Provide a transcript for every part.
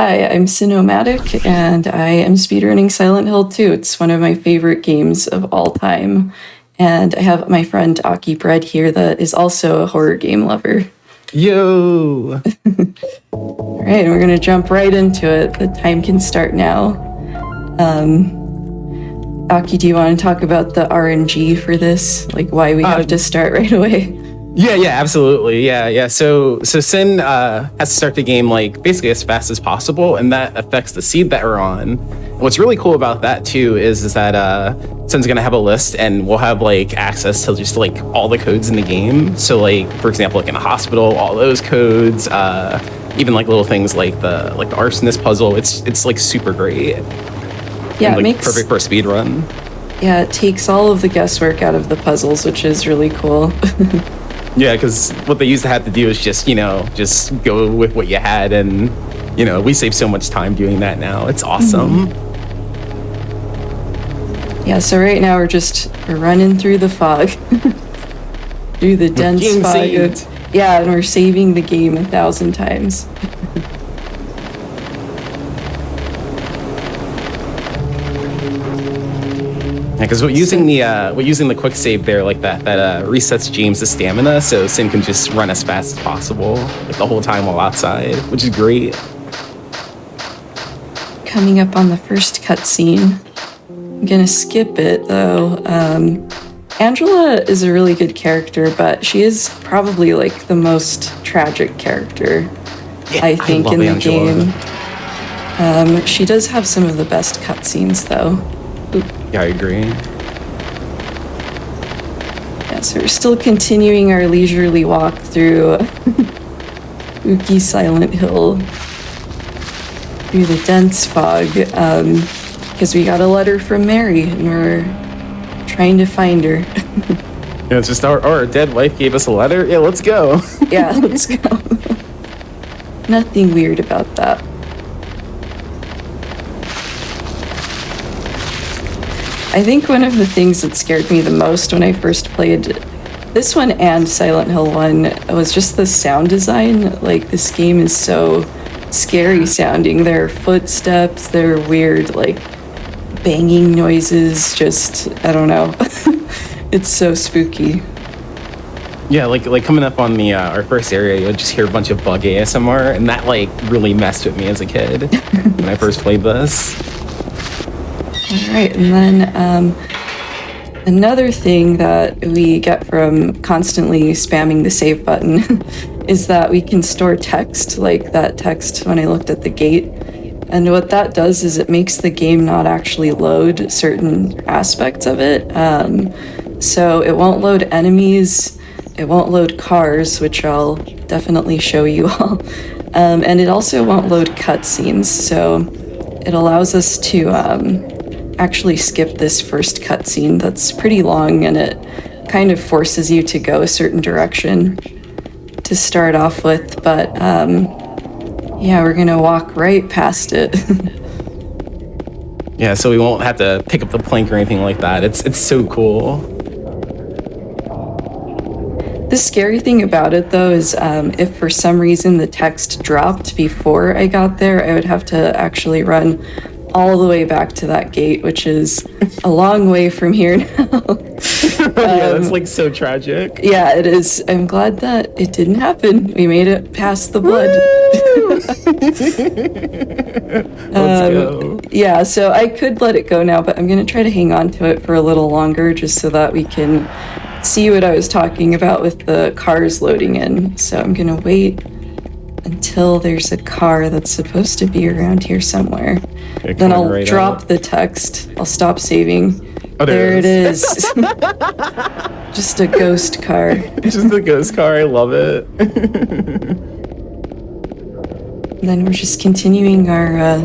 Hi, I'm cynomatic, and I am speedrunning Silent Hill 2. It's one of my favorite games of all time. And I have my friend AkiBread here that is also a horror game lover. Yo! All right, and we're going to jump right into it. The time can start now. Aki, do you want to talk about the RNG for this? Like why we have to start right away? Yeah, absolutely. Yeah. So Sin has to start the game like basically as fast as possible, and that affects the seed that we're on. What's really cool about that too is that Sin's gonna have a list, and we'll have like access to just like all the codes in the game. So like for example, like in a hospital, all those codes, even like little things like the arsonist puzzle. It's like super great. Yeah, and, like, it makes perfect for a speed run. Yeah, it takes all of the guesswork out of the puzzles, which is really cool. Yeah, because what they used to have to do is just go with what you had, and we save so much time doing that now. It's awesome. Yeah, so right now we're running through the fog. Through the dense fog. Yeah, and we're saving the game 1,000 times. Because we're using the quick save there like that resets James' stamina, so Sin can just run as fast as possible like the whole time while outside, which is great. Coming up on the first cutscene. I'm gonna skip it though. Angela is a really good character, but she is probably like the most tragic character, I think, in the game. She does have some of the best cutscenes though. Yeah, I agree. Yeah, so we're still continuing our leisurely walk through spooky Silent Hill, through the dense fog, because we got a letter from Mary, and we're trying to find her. Yeah, it's just our dead wife gave us a letter. Yeah, let's go. Yeah, let's go. Nothing weird about that. I think one of the things that scared me the most when I first played this one and Silent Hill 1 was just the sound design. Like, this game is so scary sounding. There are footsteps, there are weird, like, banging noises, just, I don't know. It's so spooky. Yeah, like coming up on the our first area, you'll just hear a bunch of bug ASMR, and that like really messed with me as a kid when I first played this. All right, and then another thing that we get from constantly spamming the save button is that we can store text, like that text when I looked at the gate. And what that does is it makes the game not actually load certain aspects of it. So it won't load enemies, it won't load cars, which I'll definitely show you all. And it also won't load cutscenes, so it allows us to actually skip this first cutscene that's pretty long, and it kind of forces you to go a certain direction to start off with, but yeah, we're gonna walk right past it. Yeah, so we won't have to pick up the plank or anything like that. It's so cool. The scary thing about it though is if for some reason the text dropped before I got there, I would have to actually run all the way back to that gate, which is a long way from here now. Yeah, that's like so tragic. Yeah, it is. I'm glad that it didn't happen. We made it past the blood. Let's go. Yeah, so I could let it go now, but I'm going to try to hang on to it for a little longer just so that we can see what I was talking about with the cars loading in. So I'm going to wait until there's a car that's supposed to be around here somewhere. Okay, then I'll right drop out. the text. I'll stop saving. Oh, there it is. Just a ghost car. Just a ghost car. I love it. And then we're just continuing our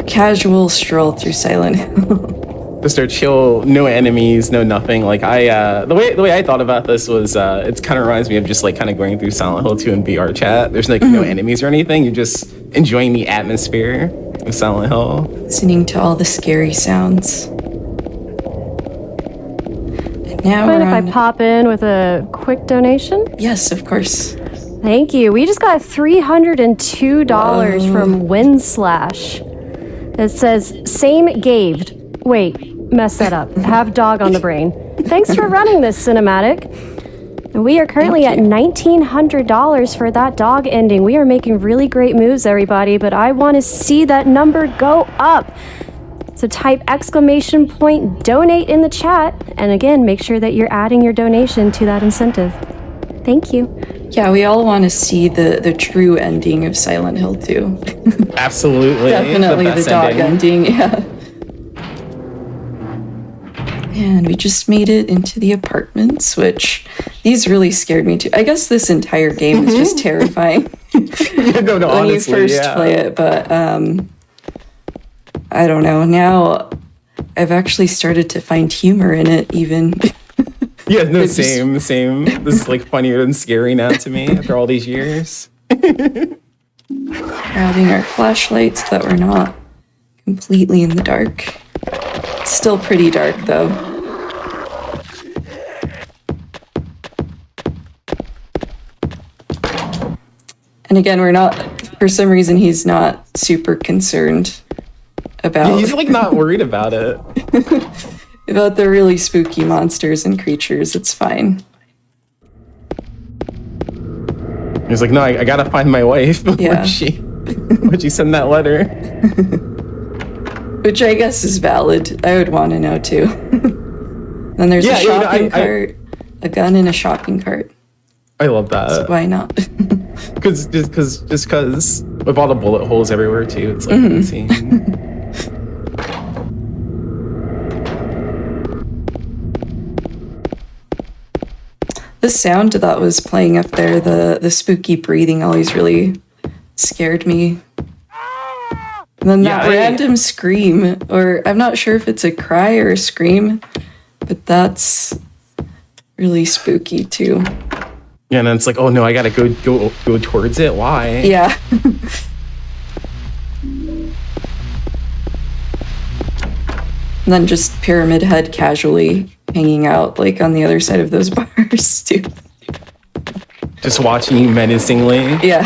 casual stroll through Silent Hill. Just our chill, no enemies, no nothing. Like the way I thought about this was, it kind of reminds me of just like kind of going through Silent Hill 2 in VR chat. There's like no enemies or anything. You're just enjoying the atmosphere of Silent Hill. Listening to all the scary sounds. And now Mind if I pop in with a quick donation? Yes, of course. Thank you. We just got $302 from Windslash. It says, same gaved. Wait, mess that up. Have dog on the brain. Thanks for running this cinematic. We are currently at $1,900 for that dog ending. We are making really great moves, everybody, but I want to see that number go up. So type exclamation point donate in the chat. And again, make sure that you're adding your donation to that incentive. Thank you. Yeah, we all want to see the true ending of Silent Hill 2. Absolutely. Definitely the dog ending, yeah. And we just made it into the apartments, which these really scared me too. I guess this entire game is just terrifying No, when honestly, you first play it, but I don't know. Now I've actually started to find humor in it even. Yeah, no, same. This is like funnier than scary now to me after all these years. Grabbing our flashlights so that we're not completely in the dark. It's still pretty dark though. And again, for some reason, he's not super concerned about... He's like not worried about it. about the really spooky monsters and creatures. It's fine. He's like, no, I gotta find my wife before Yeah. would she send that letter? Which I guess is valid. I would want to know too. Then there's a shopping cart, a gun in a shopping cart. I love that. So why not? Because with all the bullet holes everywhere too, it's like insane. The sound that was playing up there, the spooky breathing, always really scared me. And then that random scream, or I'm not sure if it's a cry or a scream, but that's really spooky too. Yeah, and then it's like, oh no, I gotta go towards it. Why? Yeah. And then just Pyramid Head casually hanging out like on the other side of those bars too. Just watching you menacingly. Yeah.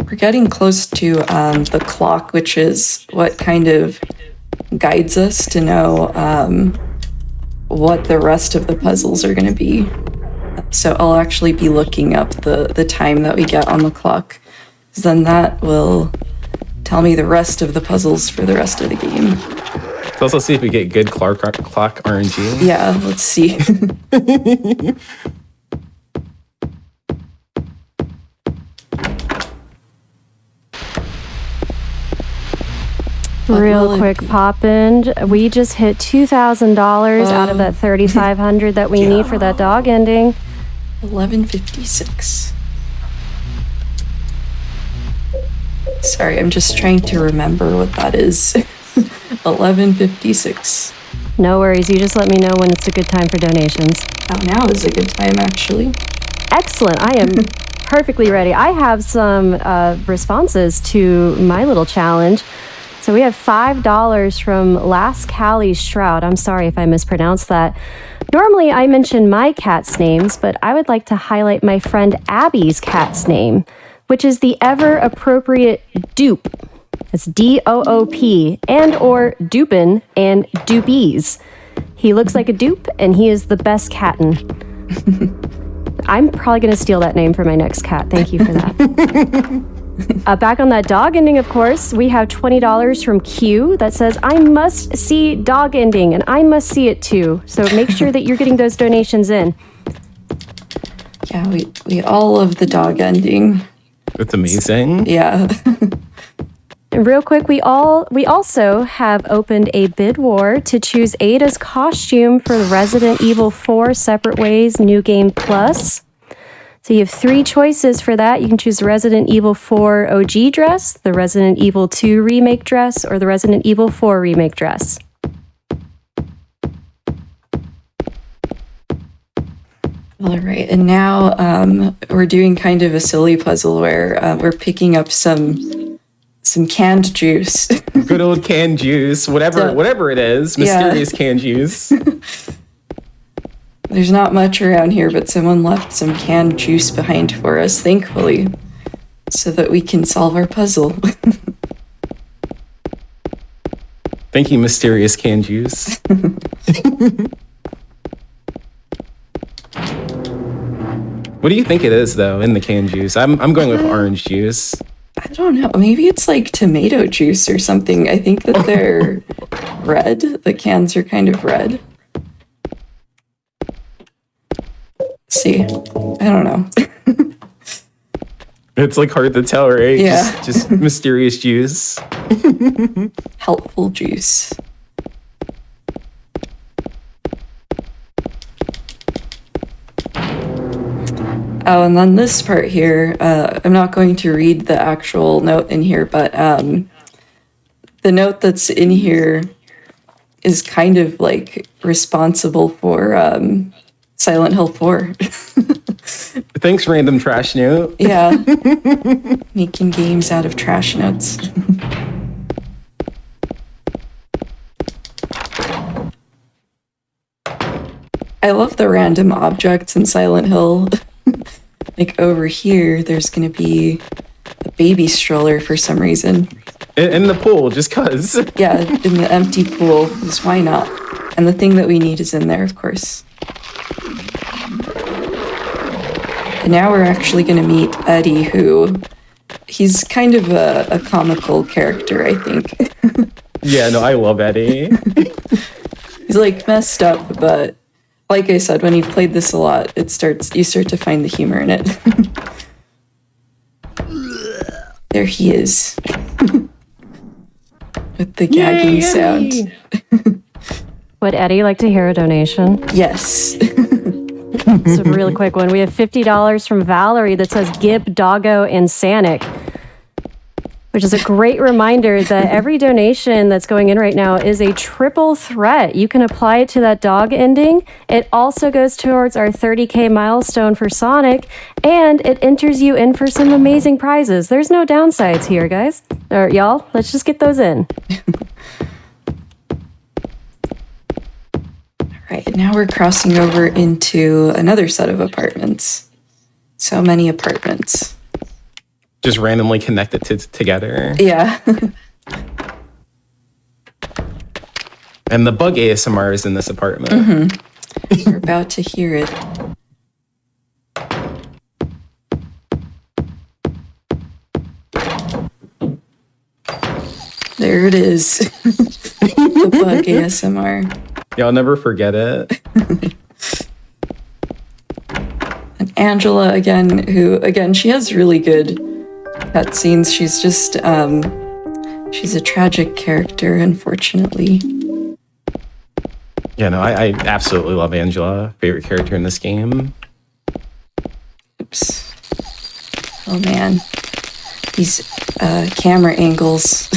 We're getting close to the clock, which is what kind of guides us to know what the rest of the puzzles are going to be. So I'll actually be looking up the time that we get on the clock. Then that will tell me the rest of the puzzles for the rest of the game. Let's also see if we get good clock RNG. Yeah, let's see. Real quick pop in. We just hit $2,000 out of that $3,500 that we need for that dog ending. 11:56. Sorry, I'm just trying to remember what that is. 11:56. No worries. You just let me know when it's a good time for donations. Oh, now is a good time, actually. Excellent. I am perfectly ready. I have some responses to my little challenge. So we have $5 from Last Callie's Shroud. I'm sorry if I mispronounced that. Normally I mention my cat's names, but I would like to highlight my friend Abby's cat's name, which is the ever-appropriate Doop. It's D-O-O-P, and or Dupin and Doopies. He looks like a dupe, and he is the best catten. I'm probably going to steal that name for my next cat. Thank you for that. Back on that dog ending, of course, we have $20 from Q that says, I must see dog ending, and I must see it too. So make sure that you're getting those donations in. Yeah, we all love the dog ending. It's amazing. Yeah. And real quick, we also have opened a bid war to choose Ada's costume for the Resident Evil 4 Separate Ways New Game Plus. So you have 3 choices for that. You can choose the Resident Evil 4 OG dress, the Resident Evil 2 remake dress, or the Resident Evil 4 remake dress. All right, and now we're doing kind of a silly puzzle where we're picking up some canned juice. Good old canned juice, whatever it is, mysterious canned juice. There's not much around here, but someone left some canned juice behind for us, thankfully, so that we can solve our puzzle. Thank you, mysterious canned juice. What do you think it is, though, in the canned juice? I'm going with orange juice. I don't know. Maybe it's like tomato juice or something. I think that they're red. The cans are kind of red. See, I don't know. It's like hard to tell, right? Yeah. Just mysterious juice. Helpful juice. Oh, and then this part here, I'm not going to read the actual note in here, but the note that's in here is kind of like responsible for Silent Hill 4. Thanks, random trash note. Yeah. Making games out of trash notes. I love the random objects in Silent Hill. Like over here, there's gonna be a baby stroller for some reason. In the pool, just cause. Yeah, in the empty pool, because why not? And the thing that we need is in there, of course. And now we're actually gonna meet Eddie, he's kind of a comical character, I think. Yeah, no, I love Eddie. He's like messed up, but like I said, when you've played this a lot, you start to find the humor in it. There he is. With the gagging sound. Would Eddie like to hear a donation? Yes. It's a really quick one. We have $50 from Valerie that says Gib, Doggo, and Sanic, which is a great reminder that every donation that's going in right now is a triple threat. You can apply it to that dog ending. It also goes towards our 30K milestone for Sonic, and it enters you in for some amazing prizes. There's no downsides here, guys. Or y'all, let's just get those in. All right, now we're crossing over into another set of apartments. So many apartments. Just randomly connected together. Yeah. And the bug ASMR is in this apartment. Mm-hmm. We're about to hear it. There it is. The bug ASMR. Yeah, I'll never forget it. And Angela again, she has really good cutscenes. She's just, she's a tragic character, unfortunately. Yeah, no, I absolutely love Angela. Favorite character in this game. Oops. Oh man. These camera angles.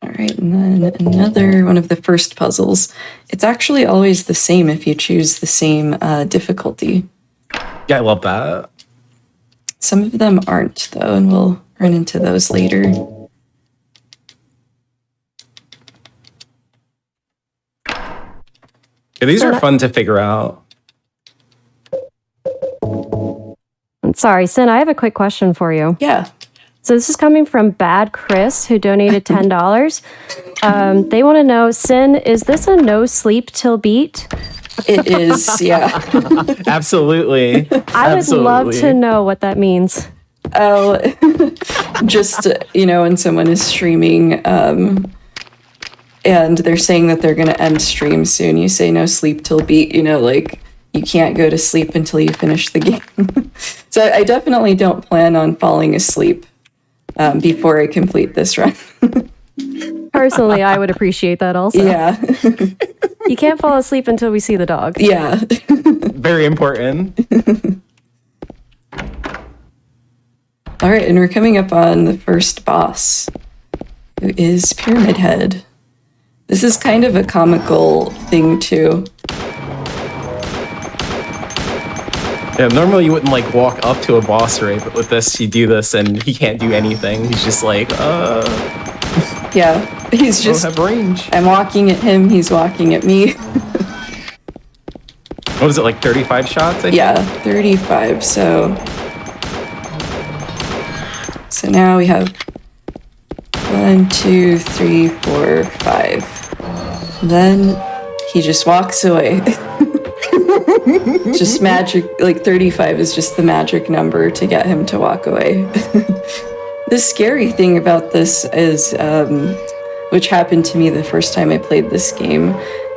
All right, and then another one of the first puzzles. It's actually always the same if you choose the same difficulty. Yeah, I love that. Some of them aren't, though, and we'll run into those later. Yeah, these are fun to figure out. Sorry, Sin, I have a quick question for you. Yeah. So this is coming from Bad Chris, who donated $10. They want to know, Sin, is this a no sleep till beat? It is, yeah. Absolutely. I would love to know what that means. Oh, just, when someone is streaming and they're saying that they're going to end stream soon, you say no sleep till beat, like you can't go to sleep until you finish the game. So I definitely don't plan on falling asleep before I complete this run. Personally, I would appreciate that also. Yeah. You can't fall asleep until we see the dog. Yeah. Very important. All right, and we're coming up on the first boss, who is Pyramid Head. This is kind of a comical thing, too. Yeah, normally you wouldn't walk up to a boss, right? But with this, you do this and he can't do anything. He's just like, Yeah. He's just... have range. I'm walking at him, he's walking at me. What was it, like 35 shots? I think? Yeah, 35, so now we have 1, 2, 3, 4, 5. Then he just walks away. Just magic, like 35 is just the magic number to get him to walk away. The scary thing about this is, which happened to me the first time I played this game,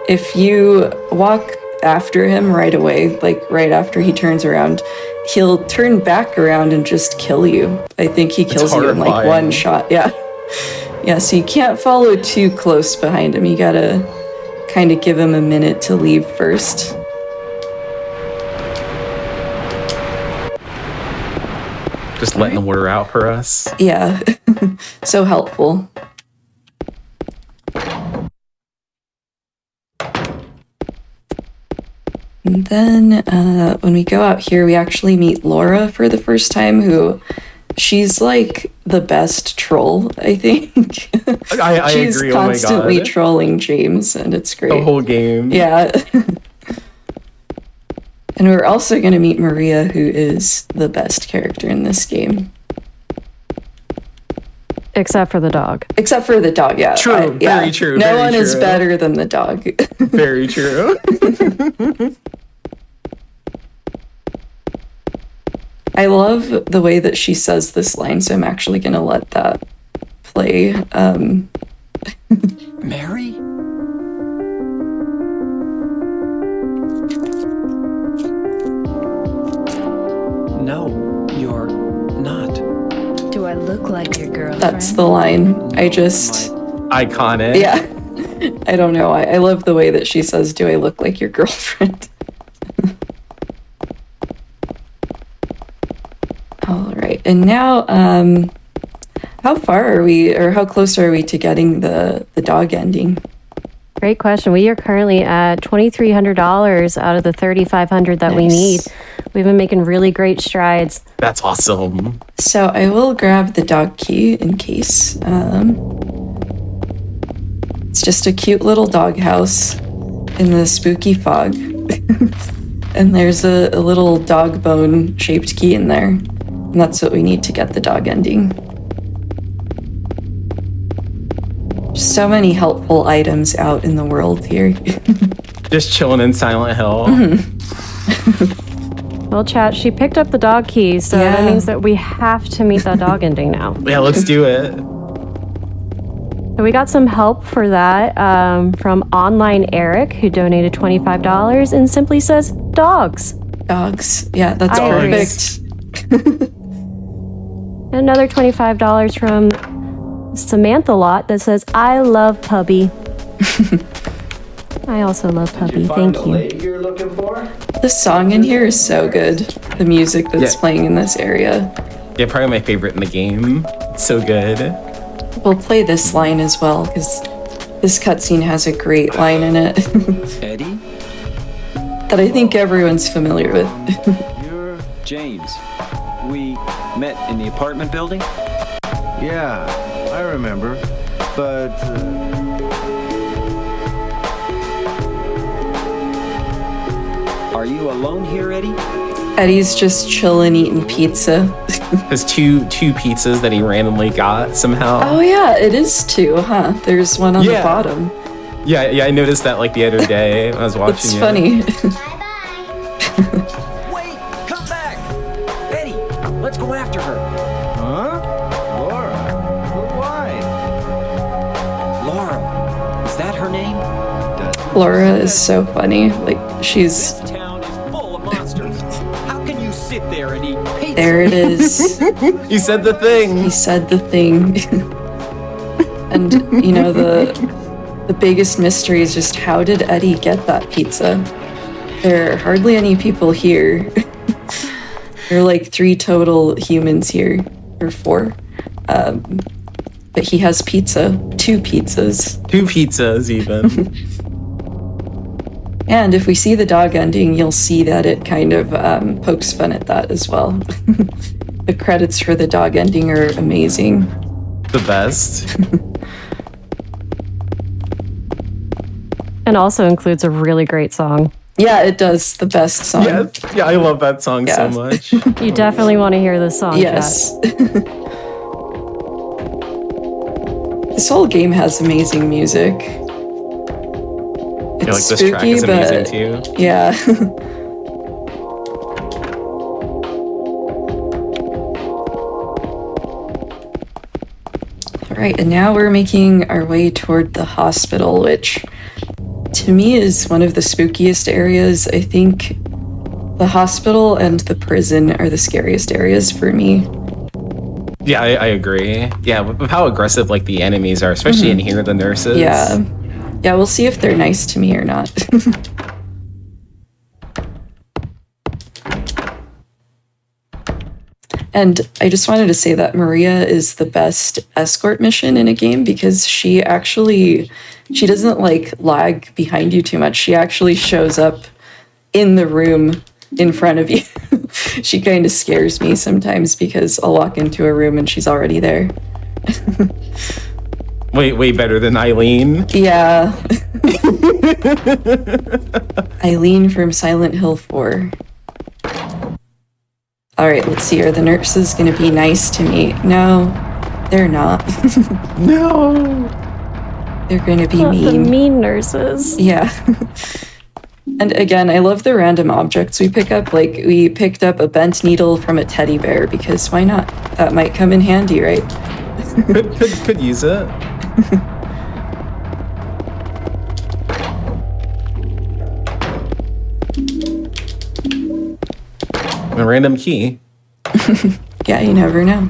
if you walk after him right away, like right after he turns around, he'll turn back around and just kill you. I think he kills you in like one shot. Yeah. Yeah, so you can't follow too close behind him. You gotta kind of give him a minute to leave first. Just letting the water out for us. Yeah. So helpful. And then when we go out here, we actually meet Laura for the first time, she's like the best troll, I think. I She's agree. constantly Oh my God. trolling James, and it's great. The whole game. Yeah. And we're also going to meet Maria, who is the best character in this game. Except for the dog. Except for the dog, yeah. True, very true. No very one true. is better than the dog. Very true. I love the way that she says this line, so I'm actually going to let that play. Mary? No, you're not. Do I look like your girlfriend? That's the line. I just... Iconic. Yeah. I don't know. I love the way that she says, "Do I look like your girlfriend?" All right. And now, how far are we, or how close are we to getting the dog ending? Great question. We are currently at $2,300 out of the $3,500 that we need. We've been making really great strides. That's awesome. So I will grab the dog key in case. It's just a cute little dog house in the spooky fog. And there's a little dog bone shaped key in there. And that's what we need to get the dog ending. So many helpful items out in the world here. Just chilling in Silent Hill. Well, chat, she picked up the dog key, so that means that we have to meet that dog ending now. Yeah, let's do it. So we got some help for that from Online Eric, who donated $25 and simply says, dogs. Dogs. Yeah, that's I agree. perfect. Another $25 from Samantha Lot that says, I love Pubby. I also love Pubby. Thank you. You're looking for? The song in here is so good. The music that's playing in this area. Yeah, probably my favorite in the game. It's so good. We'll play this line as well, because this cutscene has a great line in it Eddie? that I think everyone's familiar with. You're James. We met in the apartment building? Yeah, I remember. But Are you alone here, Eddie? Eddie's just chilling eating pizza. There's two pizzas that he randomly got somehow. Oh yeah, it is two, huh? There's one on the Yeah. bottom. Yeah, I noticed that like the other day when I was watching It's it. funny. Wait! Come back! Eddie, let's go after her. huh? Laura? But why? Laura, is that her name? Laura is so funny. Like, she's... This town is full of monsters. How can you sit there and eat pizza? There it is. You said the thing. He said the thing. And, you know, the biggest mystery is just how did Eddie get that pizza? There are hardly any people here. There are like 3 total humans here, or 4. But he has pizza, 2 pizzas. 2 pizzas even. And if we see the dog ending, you'll see that it kind of pokes fun at that as well. The credits for the dog ending are amazing. The best. And also includes a really great song. Yeah, it does. The best song. Yeah, I love that song so much. You definitely want to hear this song, Yes. This whole game has amazing music. I feel like this track is amazing too. Yeah. All right, and now we're making our way toward the hospital, which to me is one of the spookiest areas. I think the hospital and the prison are the scariest areas for me. Yeah, I agree. Yeah, with how aggressive like the enemies are, especially in here, the nurses. Yeah. Yeah, we'll see if they're nice to me or not. And I just wanted to say that Maria is the best escort mission in a game because she doesn't like lag behind you too much. She actually shows up in the room in front of you. She kind of scares me sometimes because I'll walk into a room and she's already there. Way better than Eileen. Yeah. Eileen from Silent Hill 4. All right, let's see. Are the nurses going to be nice to me? No, they're not. No. They're going to be mean. The mean nurses. Yeah. And again, I love the random objects we pick up. Like, we picked up a bent needle from a teddy bear because why not? That might come in handy, right? could use it. A random key. Yeah, you never know.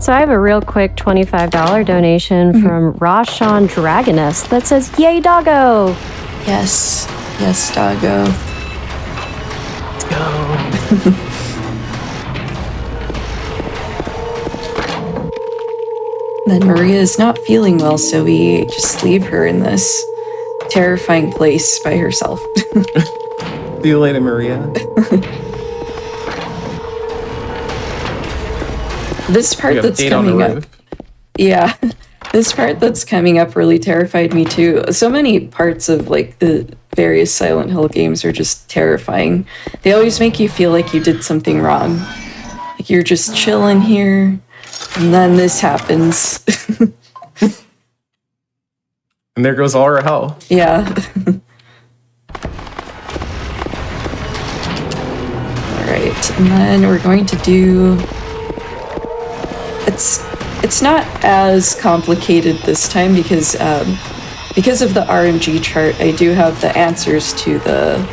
So I have a real quick $25 donation from Roshan Dragoness that says, "Yay, doggo!" Yes. Yes, doggo. Let's go. Then Maria is not feeling well, so we just leave her in this terrifying place by herself. See you later, Maria. This part that's coming up. Yeah. This part that's coming up really terrified me too. So many parts of like the various Silent Hill games are just terrifying. They always make you feel like you did something wrong. Like you're just chilling here, and then this happens. And there goes all our health. Yeah. All right, and then we're going to do... It's not as complicated this time because of the RNG chart, I do have the answers to the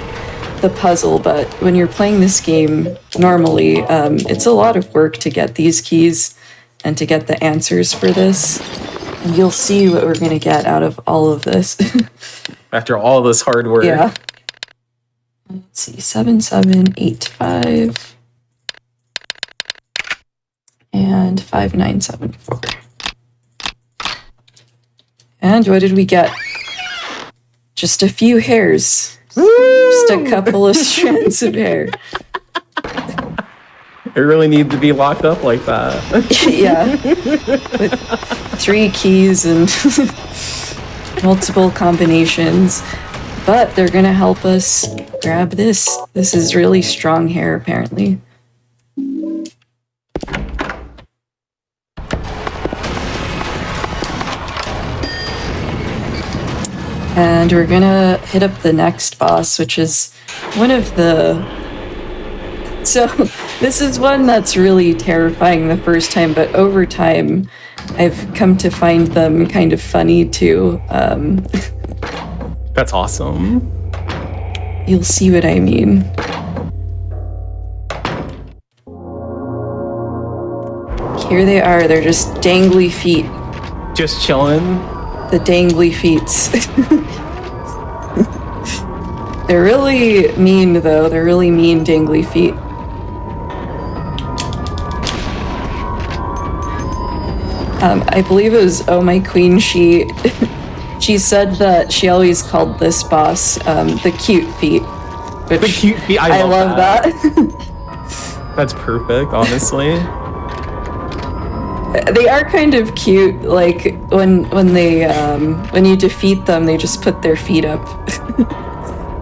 puzzle, but when you're playing this game normally, it's a lot of work to get these keys and to get the answers for this. And you'll see what we're going to get out of all of this. After all this hard work. Yeah. Let's see, 7785 and 5974. And what did we get? Just a few hairs. Woo! Just a couple of strands of hair. It really need to be locked up like that. Yeah. With 3 keys and multiple combinations. But they're going to help us grab this. This is really strong hair, apparently. And we're going to hit up the next boss, which is one of the... So, this is one that's really terrifying the first time, but over time, I've come to find them kind of funny, too. That's awesome. You'll see what I mean. Here they are. They're just dangly feet. Just chilling. The dangly feets. They're really mean, though. They're really mean dangly feet. I believe it was Oh My Queen. She said that she always called this boss the cute feet. Which The cute feet. I love that. That's perfect, honestly. They are kind of cute. Like when you defeat them, they just put their feet up.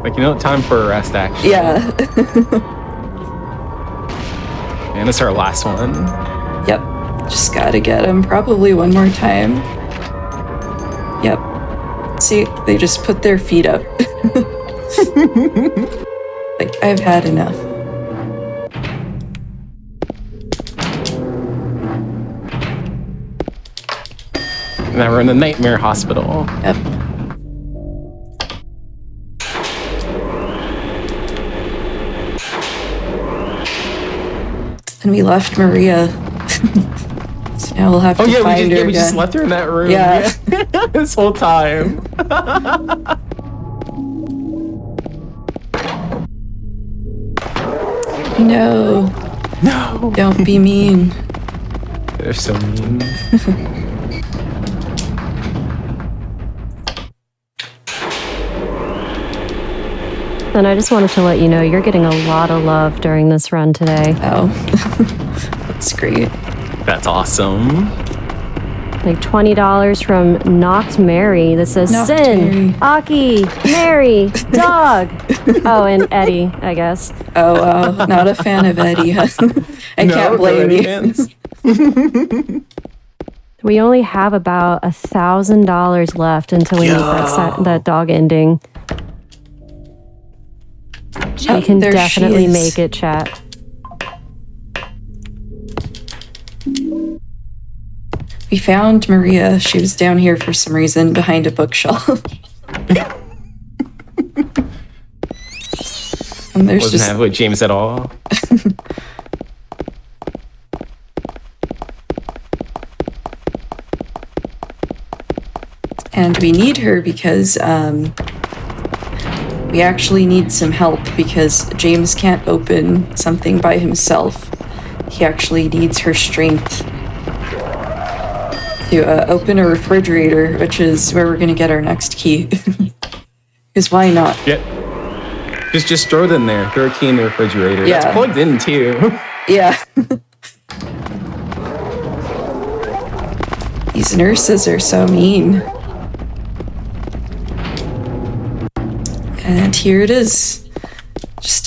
Like, time for a rest, actually. Yeah. And it's our last one. Yep. Just gotta get him probably one more time. Yep. See, they just put their feet up. Like, I've had enough. Now we're in the nightmare hospital. Yep. And we left Maria. So now we'll have to find her again. We just left her in that room. Yeah. This whole time. No. No. Don't be mean. They're so mean. And I just wanted to let you know you're getting a lot of love during this run today. Oh. That's great. That's awesome. Like $20 from Knocked Mary that says Knocked Sin, Mary. Aki, Mary, Dog. Oh, and Eddie, I guess. Oh, wow. Not a fan of Eddie. I can't blame you. Fans. We only have about $1,000 left until we make that dog ending. We can there she definitely is. make it, chat. We found Maria. She was down here for some reason behind a bookshelf. And there's Wasn't just happy with James at all. and we need her because we actually need some help because James can't open something by himself. He actually needs her strength to open a refrigerator, which is where we're going to get our next key. Because why not? Yep. Just throw it in there. Throw a key in the refrigerator. Yeah. That's plugged in too. Yeah. These nurses are so mean. And here it is. Just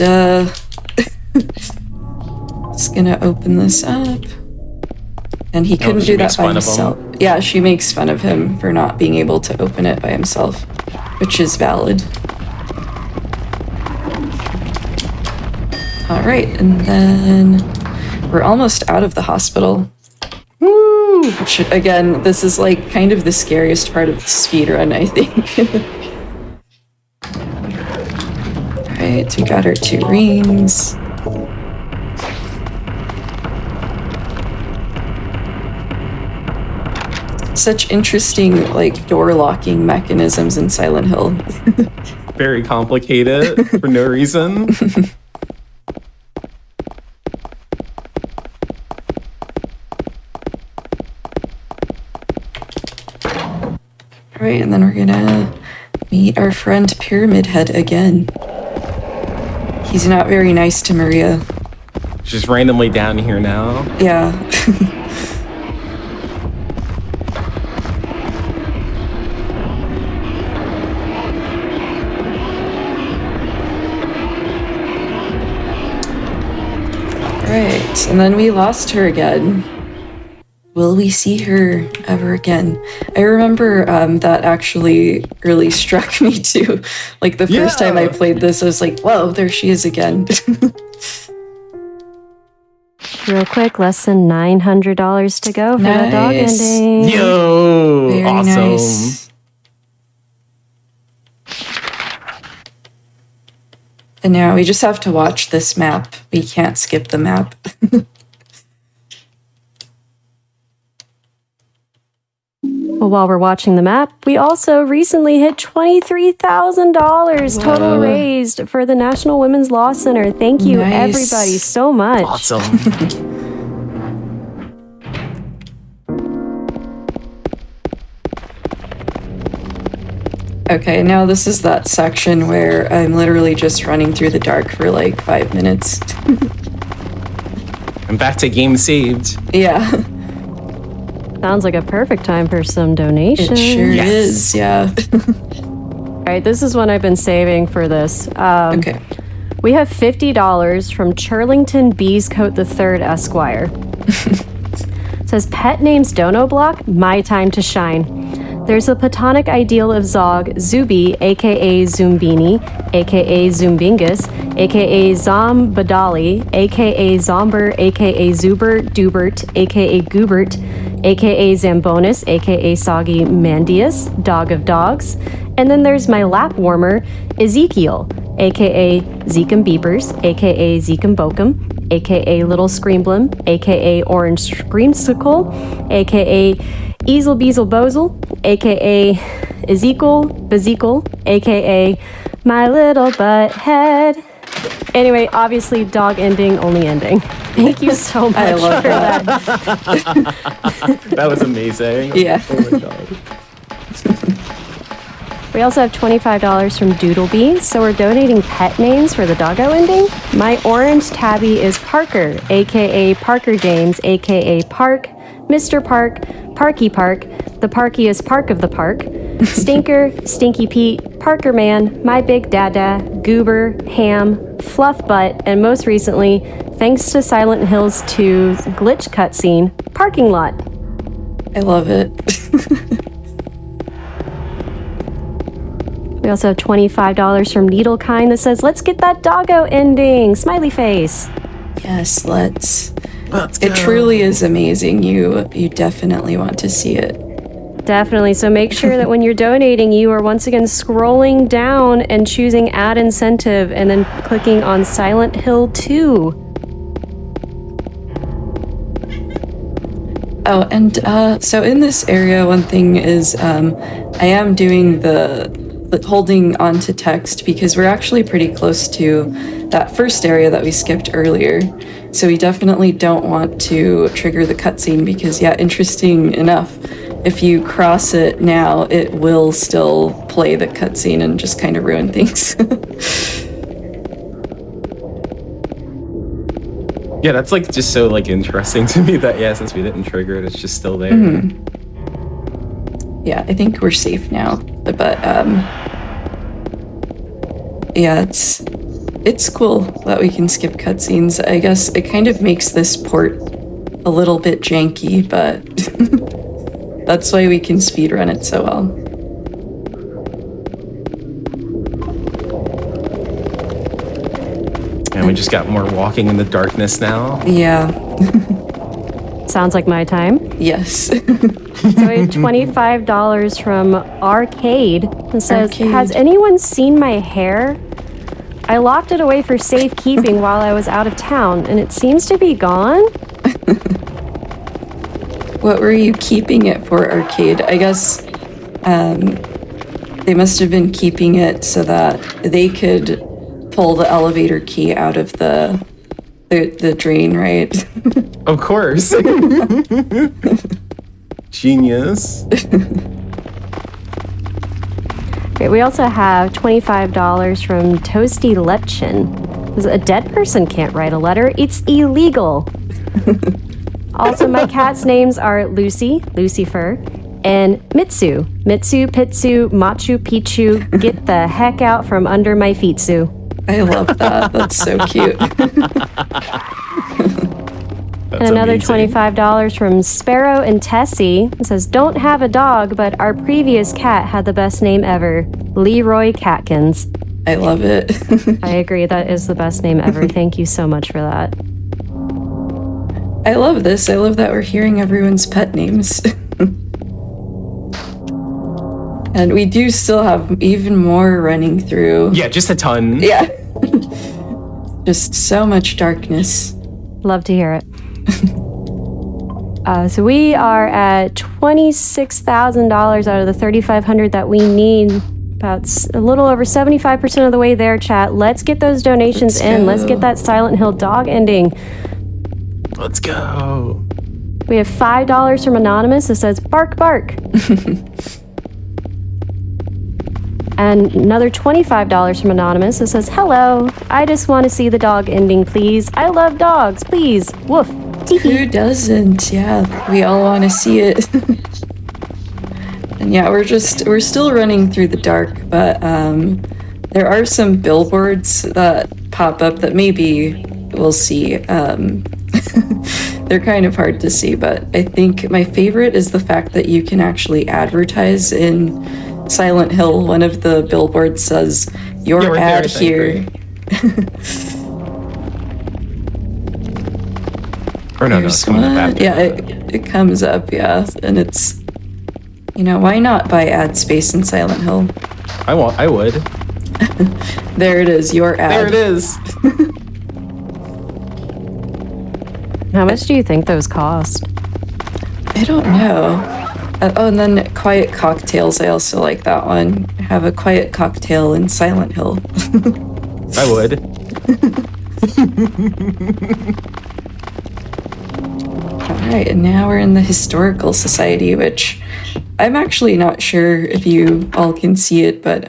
just gonna open this up. And he couldn't do that by himself. Yeah, she makes fun of him for not being able to open it by himself, which is valid. All right, and then we're almost out of the hospital. Woo! Which, again, this is like kind of the scariest part of the speed run, I think. All right, we got our 2 rings. Such interesting, like, door locking mechanisms in Silent Hill. Very complicated for no reason. All right, and then we're gonna meet our friend Pyramid Head again. He's not very nice to Maria. Just randomly down here now. Yeah. Right, and then we lost her again. Will we see her ever again? I remember that actually really struck me too. Like the first time I played this, I was like, whoa, there she is again. Real quick, less than $900 to go for the dog Nice. ending. Yo, Very awesome. nice. And now we just have to watch this map. We can't skip the map. Well, while we're watching the map, we also recently hit $23,000 total Whoa. raised for the National Women's Law Center. Thank you, Nice. everybody, so much. Awesome. Okay, now this is that section where I'm literally just running through the dark for like 5 minutes. I'm back to game saved. Yeah. Sounds like a perfect time for some donations. It sure Yes. is, yeah. All right, this is one I've been saving for this. Okay. We have $50 from Churlington Beescoat III Esquire. Says, pet names Dono Block, my time to shine. There's a platonic ideal of Zog, Zubi, aka Zumbini, aka Zumbingus, aka Zombadali, aka Zomber, aka Zuber, Dubert, aka Goobert, aka Zambonis, aka Soggy Mandius, Dog of Dogs. And then there's my lap warmer, Ezekiel, aka Zeekum Beepers, aka Zeekum Bokum, aka Little Screamblum, aka Orange Screamsicle, aka Easel Beezel Bozel, aka Ezekiel Bezekiel, aka My Little Butt Head. Anyway, obviously dog ending, only ending. Thank you so much I love for that. That was amazing. Yeah. Oh my god. We also have $25 from Doodlebee, so we're donating pet names for the doggo ending. My orange tabby is Parker, aka Parker James, aka Park, Mr. Park, Parky Park, the parkiest park of the park, Stinker, Stinky Pete, Parker Man, My Big Dada, Goober, Ham, Fluff Butt, and most recently, thanks to Silent Hill's 2 glitch cutscene, Parking Lot. I love it. We also have $25 from Needlekind that says, let's get that doggo ending, smiley face. Yes, let's It truly is amazing. You definitely want to see it. Definitely. So make sure that when you're donating, you are once again scrolling down and choosing add incentive and then clicking on Silent Hill 2. Oh, and so in this area, one thing is I am doing the holding on to text because we're actually pretty close to that first area that we skipped earlier. So we definitely don't want to trigger the cutscene because, yeah, interesting enough, if you cross it now, it will still play the cutscene and just kind of ruin things. Yeah, that's like just so like interesting to me that since we didn't trigger it, it's just still there. Yeah, I think we're safe now. But yeah, it's cool that we can skip cutscenes. I guess it kind of makes this port a little bit janky, but that's why we can speedrun it so well. And we just got more walking in the darkness now. Yeah. Sounds like my time. Yes. So we have $25 from Arcade. It says, Arcade. has anyone seen my hair? I locked it away for safekeeping while I was out of town, and it seems to be gone. What were you keeping it for, Arcade? I guess they must have been keeping it so that they could pull the elevator key out of the drain, right? Of course. Genius. Okay, we also have $25 from Toasty Lepchin. A dead person can't write a letter. It's illegal. Also, my cat's names are Lucy, Lucifer, and Mitsu. Mitsu, Pitsu, Machu Picchu, get the heck out from under my feet, Sue. I love that. That's so cute. And another $25 from Sparrow and Tessie. It says, don't have a dog, but our previous cat had the best name ever, Leroy Catkins. I love it. I agree, that is the best name ever. Thank you so much for that. I love this. I love that we're hearing everyone's pet names. And we do still have even more running through. Yeah, just a ton. Yeah. Just so much darkness. Love to hear it. So we are at $26,000 out of the $3,500 that we need. About a little over 75% of the way there, chat. Let's get those donations in. Let's get that Silent Hill dog ending. Let's go. We have $5 from Anonymous that says, bark, bark. And another $25 from Anonymous that says, hello, I just want to see the dog ending, please. I love dogs, please. Woof. Who doesn't? Yeah, we all want to see it. And yeah, we're still running through the dark, but there are some billboards that pop up that maybe we'll see. They're kind of hard to see, but I think my favorite is the fact that you can actually advertise in Silent Hill. One of the billboards says, "Your ad here." Or no, it's coming up after. Yeah, it comes up, yeah, and it's, why not buy ad space in Silent Hill? I would. There it is, your ad. There it is. How much do you think those cost? I don't know. And then quiet cocktails. I also like that one. Have a quiet cocktail in Silent Hill. I would. All right, and now we're in the Historical Society, which I'm actually not sure if you all can see it, but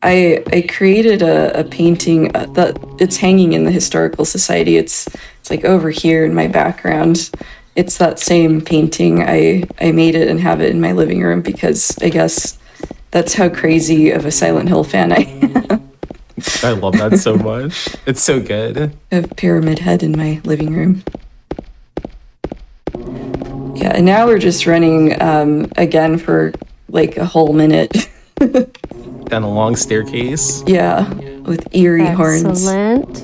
I created a painting that it's hanging in the Historical Society. It's like over here in my background. It's that same painting. I made it and have it in my living room because I guess that's how crazy of a Silent Hill fan I am. I love that so much. It's so good. I have Pyramid Head in my living room. Yeah, and now we're just running again for like a whole minute. Down a long staircase. Yeah, with eerie horns. Excellent.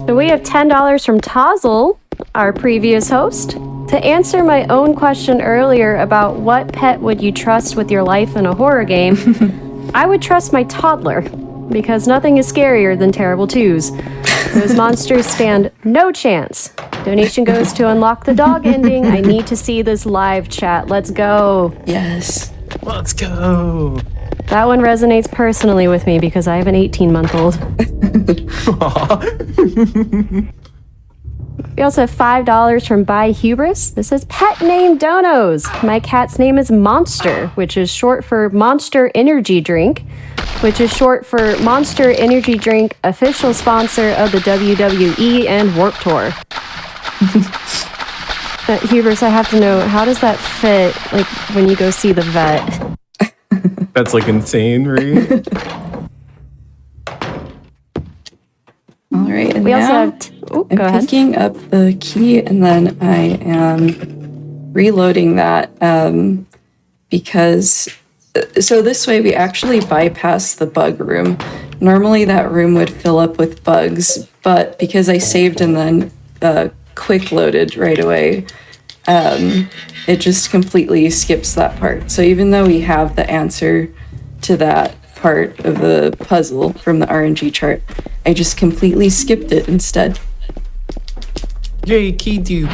So we have $10 from Tazzle, our previous host. To answer my own question earlier about what pet would you trust with your life in a horror game, I would trust my toddler, because nothing is scarier than terrible twos. Those monsters stand no chance. Donation goes to unlock the dog ending. I need to see this live chat. Let's go. Yes. Let's go. That one resonates personally with me because I have an 18-month-old. We also have $5 from By Hubris. This says, pet name Donos. My cat's name is Monster, which is short for Monster Energy Drink, which is short for Monster Energy Drink, official sponsor of the WWE and Warped Tour. Hubris, I have to know, how does that fit, like, when you go see the vet? That's, like, insane, right? All right, and We also now have... I'm go ahead. picking up the key, and then I am reloading that because... So this way we actually bypass the bug room. Normally that room would fill up with bugs, but because I saved and then quick loaded right away, it just completely skips that part. So even though we have the answer to that part of the puzzle from the RNG chart, I just completely skipped it instead. Yay, key dupe.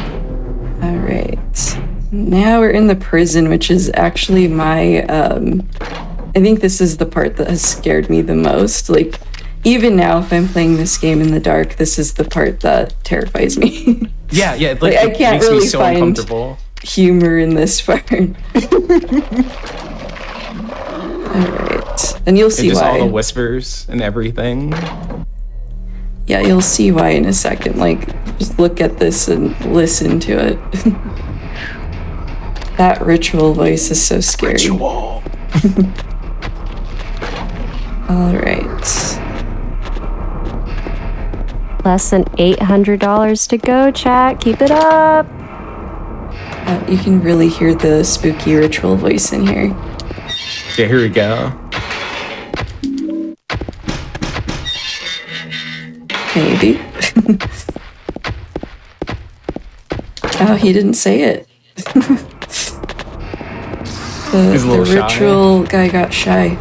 All right. Now we're in the prison, which is actually my, I think this is the part that has scared me the most. Like, even now, if I'm playing this game in the dark, this is the part that terrifies me. Yeah, like, I can't makes really me so find uncomfortable. humor in this part. All right. And you'll see Just why. all the whispers and everything. Yeah, you'll see why in a second. Like, just look at this and listen to it. That ritual voice is so scary. Ritual. All right. Less than $800 to go, chat. Keep it up. You can really hear the spooky ritual voice in here. Yeah, here we go. Maybe. Oh, he didn't say it. He's a little the ritual guy got shy.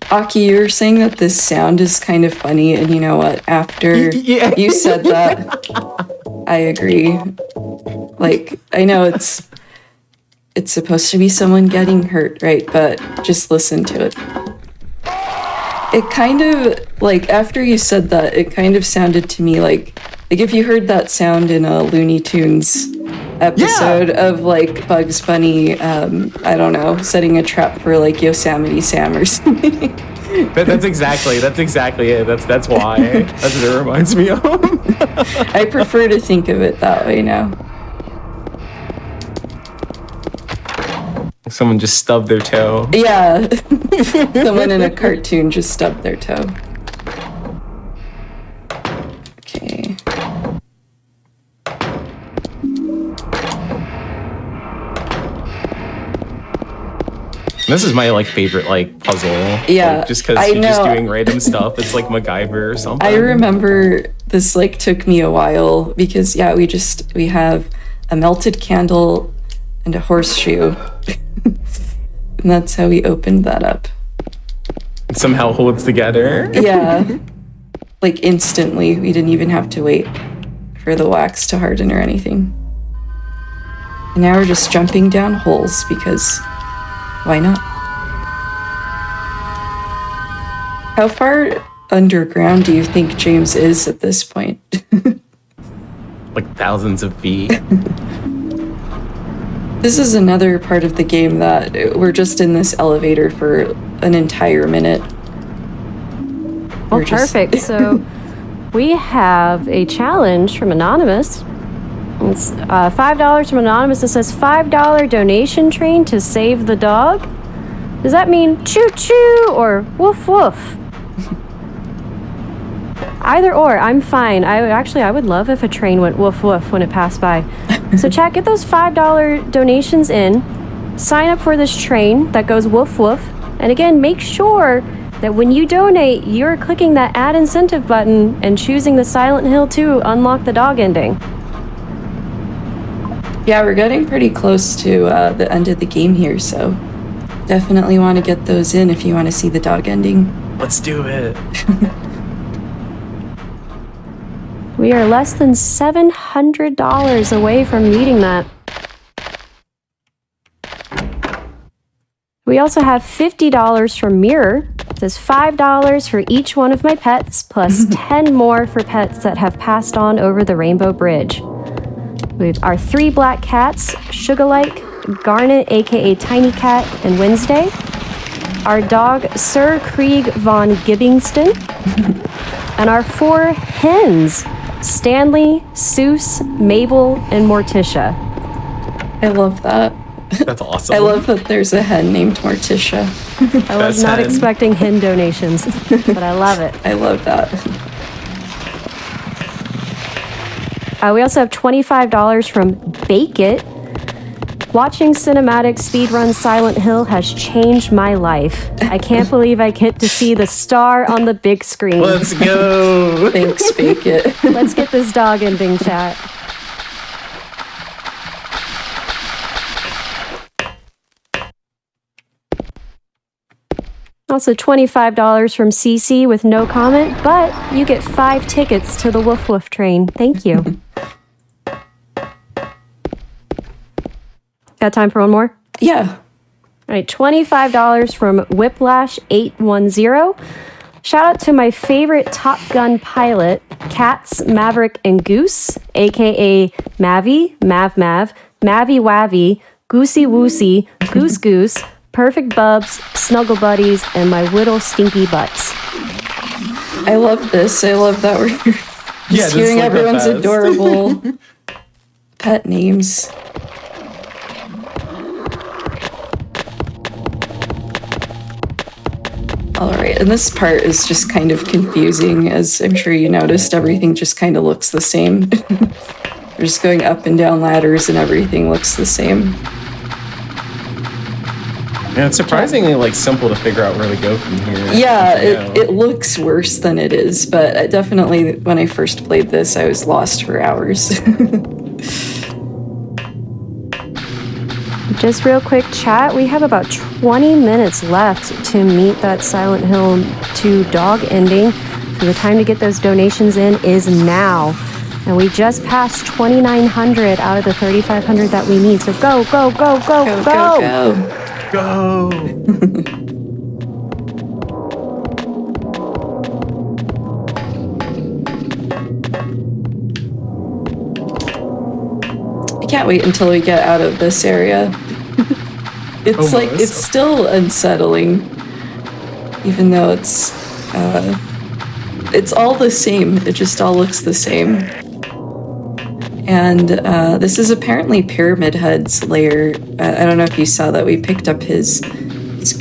Aki, you were saying that this sound is kind of funny, and you know what? After Yeah. you said that, I agree. Like, I know it's supposed to be someone getting hurt, right? But just listen to it. It kind of, like, after you said that, it kind of sounded to me like if you heard that sound in a Looney Tunes episode of like Bugs Bunny, I don't know, setting a trap for like Yosemite Sam or something. That's exactly it. That's why. That's what it reminds me of. I prefer to think of it that way now. Someone just stubbed their toe. Yeah. Someone in a cartoon just stubbed their toe. Okay. This is my like favorite like puzzle. Yeah, like, just because I you're just know. doing random stuff. It's like MacGyver or something. I remember this like took me a while because yeah, we have a melted candle and a horseshoe. And that's how we opened that up. It somehow holds together. Yeah. Like instantly. We didn't even have to wait for the wax to harden or anything. And now we're just jumping down holes because why not? How far underground do you think James is at this point? Like thousands of feet. This is another part of the game that we're just in this elevator for an entire minute. Well, perfect. So we have a challenge from Anonymous. It's $5 from Anonymous. It says $5 donation train to save the dog. Does that mean choo choo or woof woof? Either or, I'm fine. I would love if a train went woof woof when it passed by. So chat, get those $5 donations in. Sign up for this train that goes woof woof. And again, make sure that when you donate, you're clicking that add incentive button and choosing the Silent Hill 2 unlock the dog ending. Yeah, we're getting pretty close to the end of the game here, so definitely want to get those in if you want to see the dog ending. Let's do it. We are less than $700 away from meeting that. We also have $50 from Mirror. It says $5 for each one of my pets, plus 10 more for pets that have passed on over the Rainbow Bridge. We have our 3 black cats, Sugarlike, Garnet, aka Tiny Cat, and Wednesday. Our dog, Sir Krieg von Gibbingston. And our 4 hens, Stanley, Seuss, Mabel, and Morticia. I love that. That's awesome. I love that there's a hen named Morticia. I was Best not hen. expecting hen donations, but I love it. I love that. We also have $25 from Bake It. Watching cinematic speedrun Silent Hill has changed my life. I can't believe I get to see the star on the big screen. Let's go. Thanks, Bake It. Let's get this dog ending, chat. Also $25 from CC with no comment, but you get 5 tickets to the Woof Woof train. Thank you. Got time for one more? Yeah. All right, $25 from Whiplash810. Shout out to my favorite Top Gun pilot, Cats, Maverick, and Goose, aka Mavi, Mav, Mavi Wavi, Goosey Woosey, Goose Goose, Perfect Bubs, Snuggle Buddies, and my Whittle Stinky Butts. I love this. I love that we're just hearing like everyone's the best. adorable pet names. All right, and this part is just kind of confusing, as I'm sure you noticed. Everything just kind of looks the same. We're just going up and down ladders and everything looks the same. Yeah, it's surprisingly like simple to figure out where to go from here. Yeah, You know. it looks worse than it is, but definitely when I first played this, I was lost for hours. Just real quick, chat, we have about 20 minutes left to meet that Silent Hill 2 dog ending. So the time to get those donations in is now. And we just passed 2,900 out of the 3,500 that we need. So go, go, go, go, go! Go. can't wait until we get out of this area. It's like, it's still unsettling, even though it's all the same. It just all looks the same. And this is apparently Pyramid Head's lair. I don't know if you saw that. We picked up his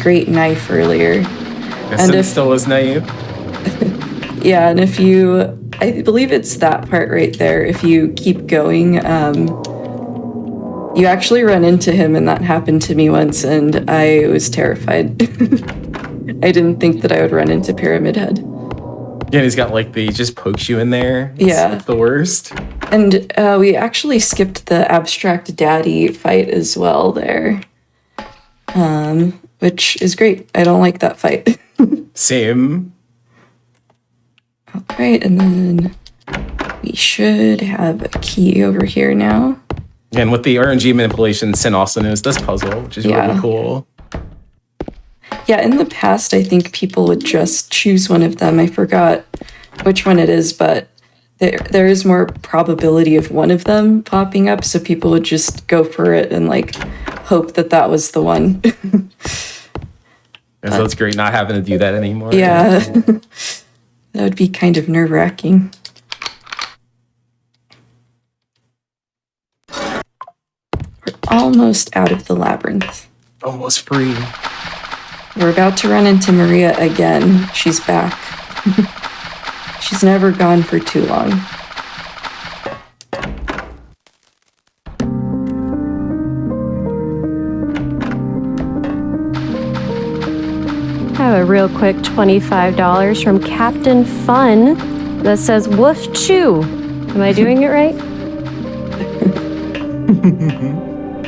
great knife earlier. And it still his knife. Yeah, and if you, I believe it's that part right there. If you keep going, you actually run into him, and that happened to me once, and I was terrified. I didn't think that I would run into Pyramid Head. Yeah, he's got like he just pokes you in there. It's the worst. And we actually skipped the Abstract Daddy fight as well there, which is great. I don't like that fight. Same. All right, and then we should have a key over here now. And with the RNG manipulation, Sin also knows this puzzle, which is really cool. Yeah, in the past, I think people would just choose one of them. I forgot which one it is, but there is more probability of one of them popping up, so people would just go for it and like hope that that was the one. So it's great not having to do that anymore. Yeah, that would be kind of nerve-wracking. We're almost out of the labyrinth. Almost free. We're about to run into Maria again. She's back. She's never gone for too long. I have a real quick $25 from Captain Fun that says woof chew. Am I doing it right?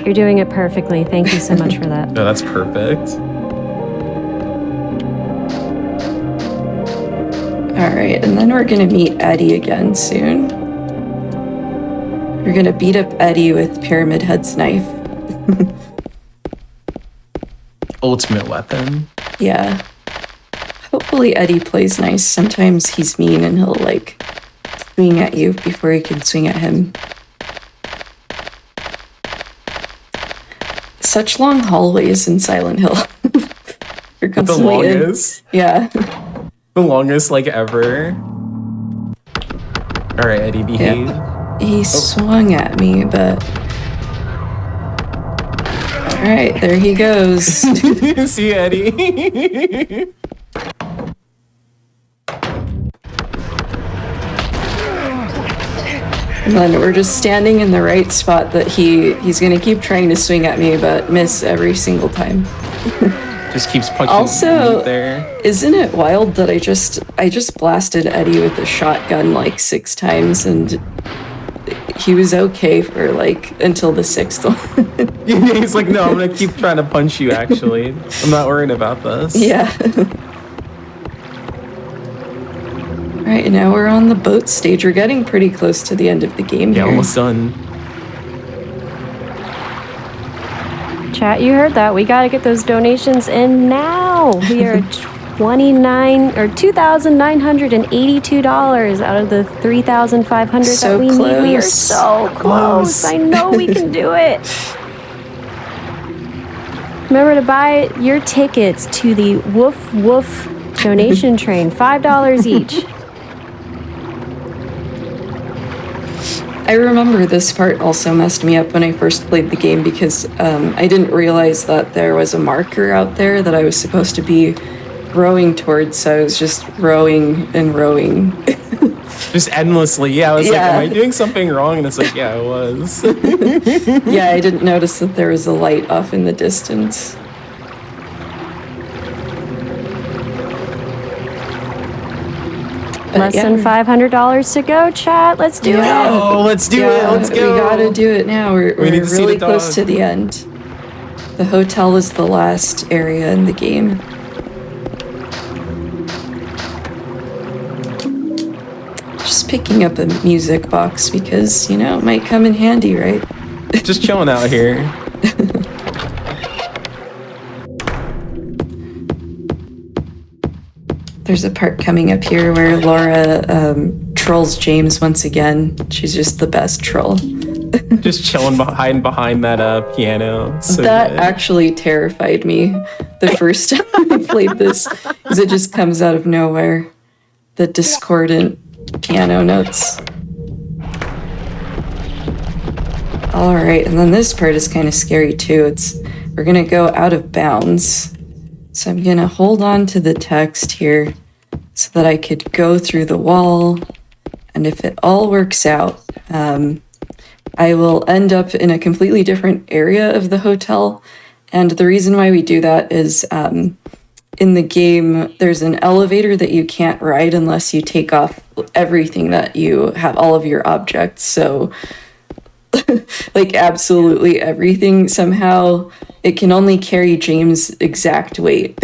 You're doing it perfectly. Thank you so much for that. No, that's perfect. All right, and then we're gonna meet Eddie again soon. We're gonna beat up Eddie with Pyramid Head's knife. Ultimate weapon. Yeah. Hopefully Eddie plays nice. Sometimes he's mean and he'll like swing at you before you can swing at him. Such long hallways in Silent Hill. You're constantly the longest? Yeah. The longest like ever. All right, Eddie, behave. Yeah. He swung at me, but... All right, there he goes. See, Eddie. And then we're just standing in the right spot that he's gonna keep trying to swing at me, but miss every single time. Just keeps punching. Also, there. Isn't it wild that I just blasted Eddie with a shotgun like 6 times, and he was okay for like until the 6th one. He's like, no, I'm gonna keep trying to punch you. Actually, I'm not worried about this. Yeah. All right, now we're on the boat stage. We're getting pretty close to the end of the game here. Yeah, almost done. Chat, you heard that. We got to get those donations in now. We are $2,982 out of the $3,500 So that we close. need. We are so close. I know we can do it. Remember to buy your tickets to the Woof Woof donation train. $5 each. I remember this part also messed me up when I first played the game because I didn't realize that there was a marker out there that I was supposed to be rowing towards, so I was just rowing and rowing. Just endlessly. Yeah, I was like, am I doing something wrong? And it's like, yeah, I was. Yeah, I didn't notice that there was a light off in the distance. Less than $500 to go, chat. Let's do it. Oh, let's do it. Let's go. We gotta do it now. We're need to see really the close dog. to the end. The hotel is the last area in the game. Just picking up a music box because, it might come in handy, right? Just chilling out here. There's a part coming up here where Laura trolls James once again. She's just the best troll. Just hiding behind that piano. It's so That good. actually terrified me the first time I played this, because it just comes out of nowhere. The discordant piano notes. All right, and then this part is kind of scary too. We're gonna go out of bounds. So I'm gonna hold on to the text here so that I could go through the wall. And if it all works out, I will end up in a completely different area of the hotel. And the reason why we do that is in the game, there's an elevator that you can't ride unless you take off everything that you have, all of your objects. So like absolutely everything. Somehow it can only carry James' exact weight.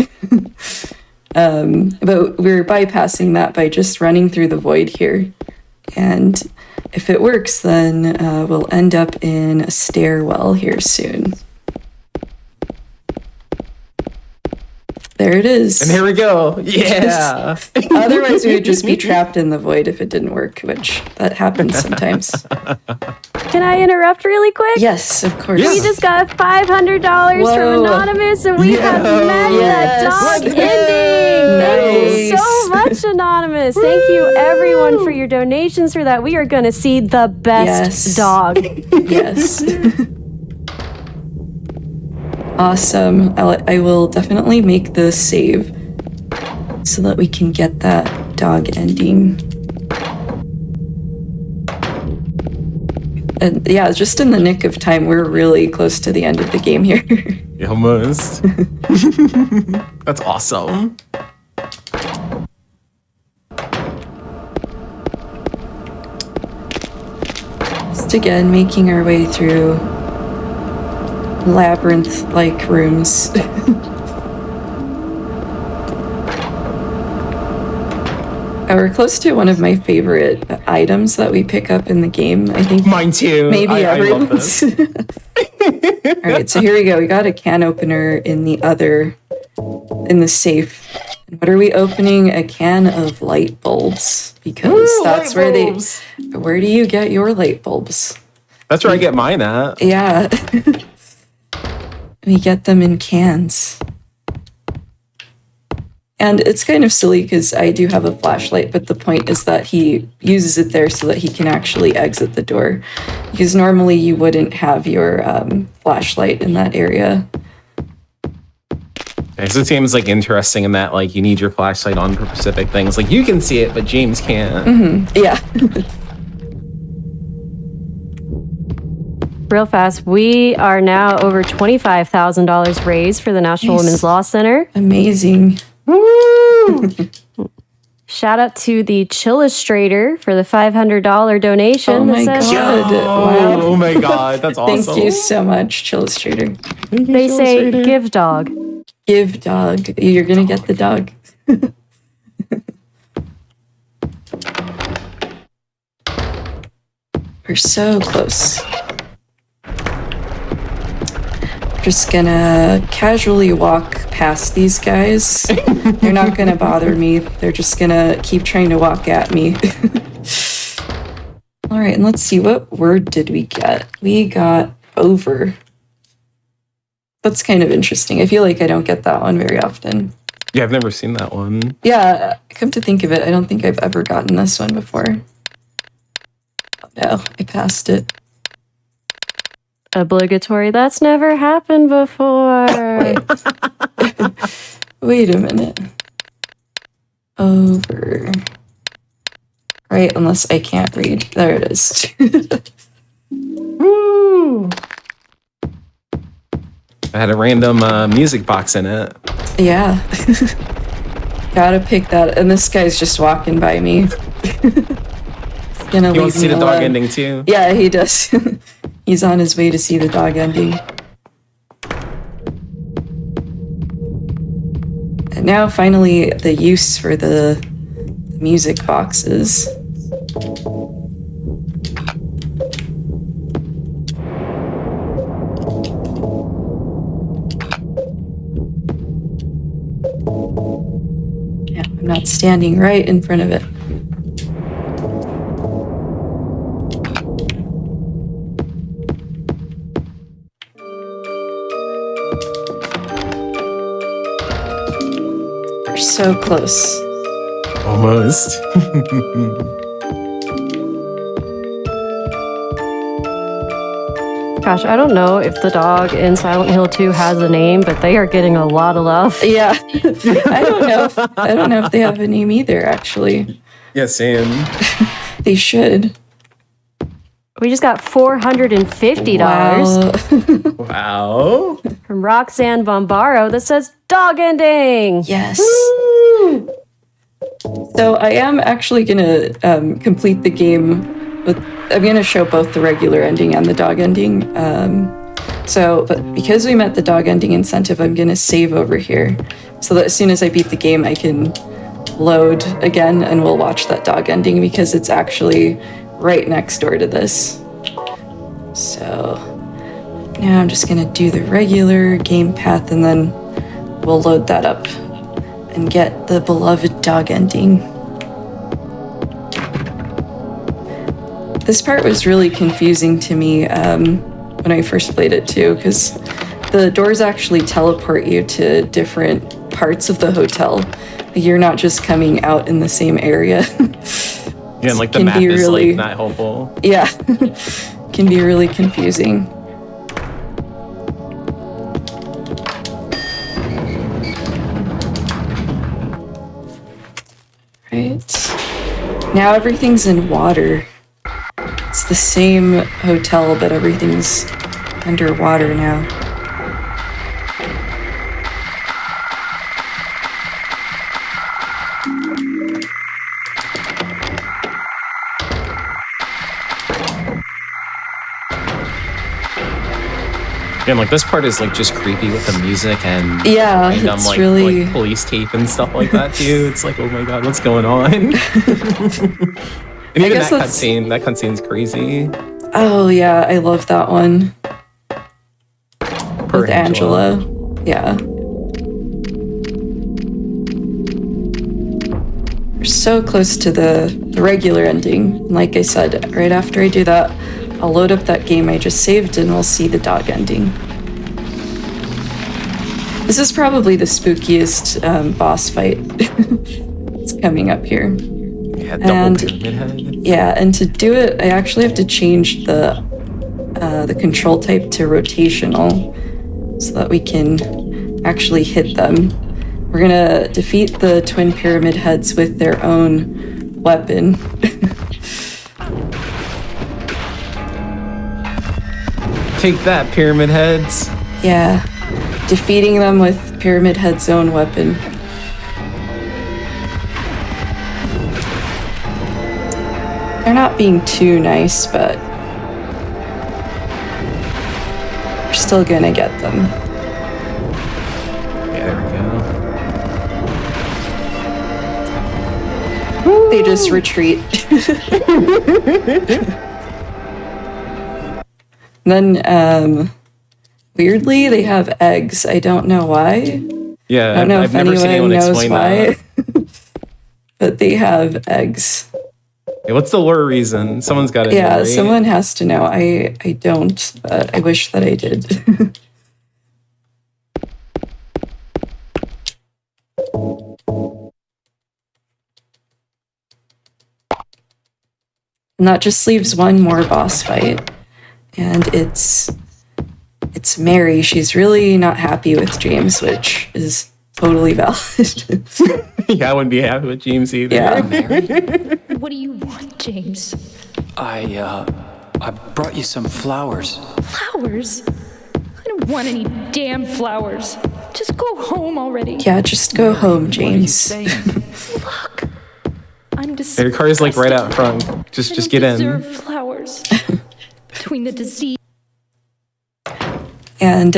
But we're bypassing that by just running through the void here. And if it works, then we'll end up in a stairwell here soon. There it is. And here we go. Yeah. Otherwise, we would just be trapped in the void if it didn't work, which that happens sometimes. Can I interrupt really quick? Yes, of course. We just got $500 Whoa. from Anonymous, and we have met Yes. the dog Let's ending. Thank you Nice. so much, Anonymous. Thank you, everyone, for your donations for that. We are going to see the best Yes. dog. Yes. Awesome. I will definitely make the save so that we can get that dog ending. And yeah, just in the nick of time, we're really close to the end of the game here. Almost. That's awesome. Just again, making our way through labyrinth-like rooms. We're close to one of my favorite items that we pick up in the game. I think Mine too. maybe I love everyone's. this. All right, so here we go. We got a can opener in the safe. And what are we opening? A can of light bulbs, because Ooh, that's light bulbs. where do you get your light bulbs? That's where I get mine at. Yeah. We get them in cans. And it's kind of silly because I do have a flashlight, but the point is that he uses it there so that he can actually exit the door. Because normally you wouldn't have your flashlight in that area. Okay, so it seems like interesting in that like you need your flashlight on for specific things. Like you can see it, but James can't. Yeah. Real fast, we are now over $25,000 raised for the National Nice. Women's Law Center. Amazing. Woo! Shout out to the Chillustrator for the $500 donation. Oh my that says, God. Wow. Oh my god, that's awesome. Thank you so much, Chillustrator. They say, give dog. Give dog. You're gonna get the dog. We're so close. Just gonna casually walk past these guys. They're not gonna bother me. They're just gonna keep trying to walk at me. All right, and let's see, what word did we get? We got over. That's kind of interesting. I feel like I don't get that one very often. Yeah, I've never seen that one. Yeah, come to think of it, I don't think I've ever gotten this one before. Oh no, I passed it. Obligatory. That's never happened before. Wait a minute. Over. Right, unless I can't read. There it is. Woo! I had a random music box in it. Yeah. Gotta pick that. And this guy's just walking by me. Gonna He leave wants to see me the dog alone. ending too. Yeah, he does. He's on his way to see the dog ending. And now, finally, the use for the music boxes. Yeah, I'm not standing right in front of it. so close. Almost. Gosh, I don't know if the dog in Silent Hill 2 has a name, but they are getting a lot of love. Yeah. I don't know if they have a name either, actually. Yeah, same. They should. We just got $450 Wow. from Roxanne Bombaro that says dog ending. Yes. So I am actually going to complete the game with, I'm going to show both the regular ending and the dog ending. But because we met the dog ending incentive, I'm going to save over here so that as soon as I beat the game, I can load again and we'll watch that dog ending because it's actually right next door to this. So now I'm just going to do the regular game path and then we'll load that up and get the beloved dog ending. This part was really confusing to me when I first played it too, because the doors actually teleport you to different parts of the hotel. You're not just coming out in the same area. Yeah, and like the map is like not helpful. Yeah, can be really confusing. Right. Now everything's in water. It's the same hotel, but everything's underwater now. Yeah, and like this part is like just creepy with the music and Yeah, random it's like, really like police tape and stuff like that too. It's like, oh my god, what's going on? And even that cutscene's crazy. Oh yeah, I love that one. With Angela. Yeah. We're so close to the regular ending. Like I said, right after I do that, I'll load up that game I just saved and we'll see the dog ending. This is probably the spookiest boss fight. It's coming up here. Yeah, double pyramid head. Yeah, and to do it, I actually have to change the control type to rotational so that we can actually hit them. We're gonna defeat the twin pyramid heads with their own weapon. Take that, pyramid heads. Yeah, defeating them with Pyramid Head's own weapon. They're not being too nice, but we're still gonna get them. Yeah, there we go. They just retreat. Then, weirdly, they have eggs. I don't know why. Yeah, I don't know I've if never seen anyone anyone knows explain why. that. But they have eggs. Hey, what's the lure reason? Someone's got to know, Yeah, right? someone has to know. I don't, but I wish that I did. And that just leaves one more boss fight. And it's Mary. She's really not happy with James, which is totally valid. Yeah, I wouldn't be happy with James either. Yeah. What do you want, James? I brought you some flowers. Flowers? I don't want any damn flowers. Just go home already. Yeah, just go home, What are you James. saying? Look, I'm disgusted. Your car's like right out front. Just get in. Deserve flowers. Between the disease. And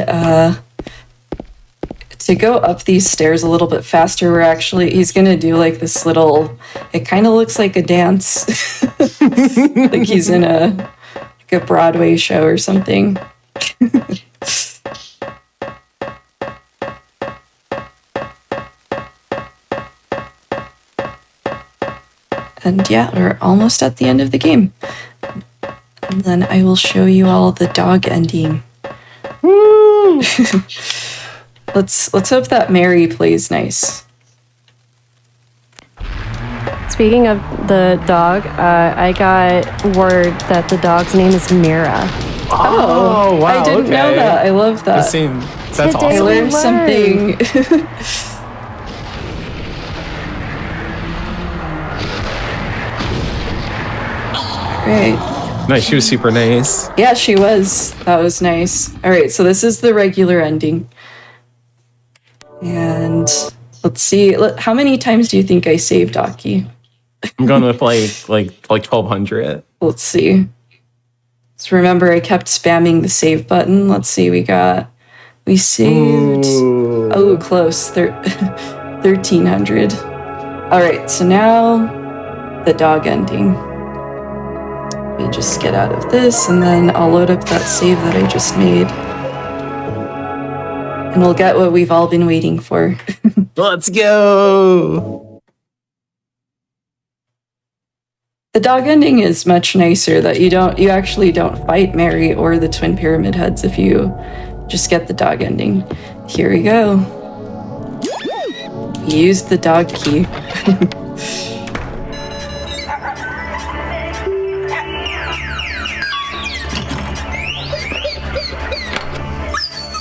to go up these stairs a little bit faster, he's gonna do like this little, it kind of looks like a dance. Like he's in a Broadway show or something. And yeah, we're almost at the end of the game. And then I will show you all the dog ending. Woo! Let's hope that Mary plays nice. Speaking of the dog, I got word that the dog's name is Mira. Oh, wow. I didn't know that. I love that. That's Today I awesome. learned something. Right. Nice. She was super nice. Yeah, she was. That was nice. All right, so this is the regular ending. And let's see. How many times do you think I saved Aki? I'm going with like 1,200. Let's see. So remember, I kept spamming the save button. Let's see. We saved. Ooh. Oh, close. 1,300. All right, so now the dog ending. Let me just get out of this, and then I'll load up that save that I just made. And we'll get what we've all been waiting for. Let's go. The dog ending is much nicer that you actually don't fight Mary or the twin pyramid heads if you just get the dog ending. Here we go. Use the dog key.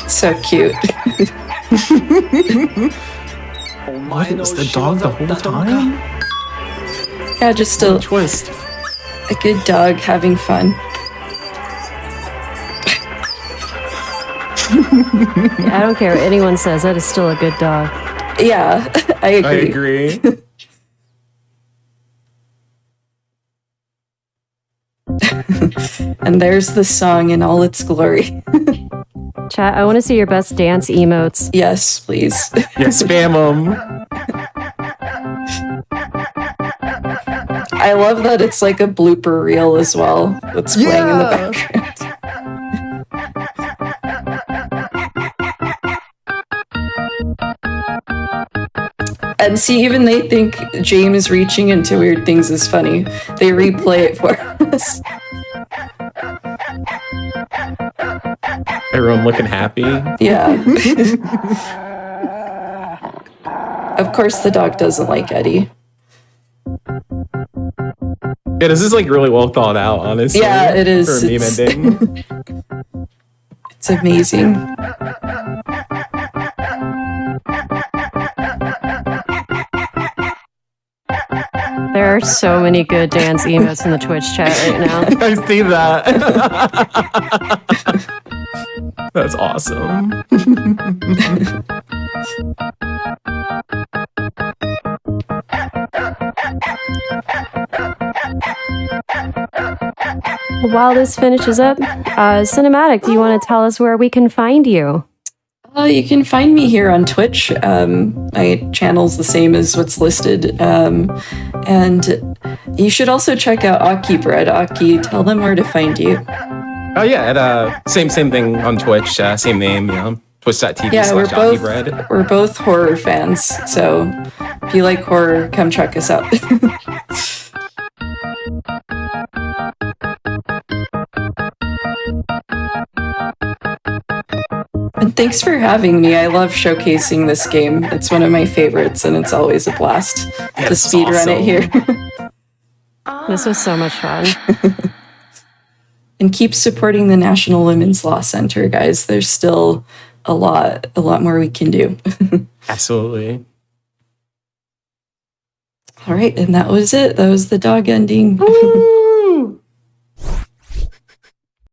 So cute. What is the dog the whole time? Yeah, just a Twist. good dog having fun. I don't care what anyone says. That is still a good dog. Yeah, I agree. agree. And there's the song in all its glory. Chat, I want to see your best dance emotes. Yes, please. Yeah, spam them. I love that it's like a blooper reel as well that's playing in the background. And see, even they think James reaching into weird things is funny. They replay it for us. Everyone looking happy. Yeah. Of course, the dog doesn't like Eddie. Yeah, this is like really well thought out, honestly. Yeah, it is. For a meme ending. It's amazing. There are so many good dance emotes in the Twitch chat right now. I see that. That's awesome. While this finishes up, Cynomatic, do you want to tell us where we can find you? You can find me here on Twitch. My channel's the same as what's listed. And you should also check out AkiBread. Aki, tell them where to find you. Oh yeah, same thing on Twitch, same name, twitch.tv Yeah, slash AkiBread. we're both horror fans. So if you like horror, come check us out. And thanks for having me. I love showcasing this game. It's one of my favorites, and it's always a blast to this is speedrun it here. This was so much fun. And keep supporting the National Women's Law Center, guys. There's still a lot more we can do. Absolutely. All right, and that was it. That was the dog ending.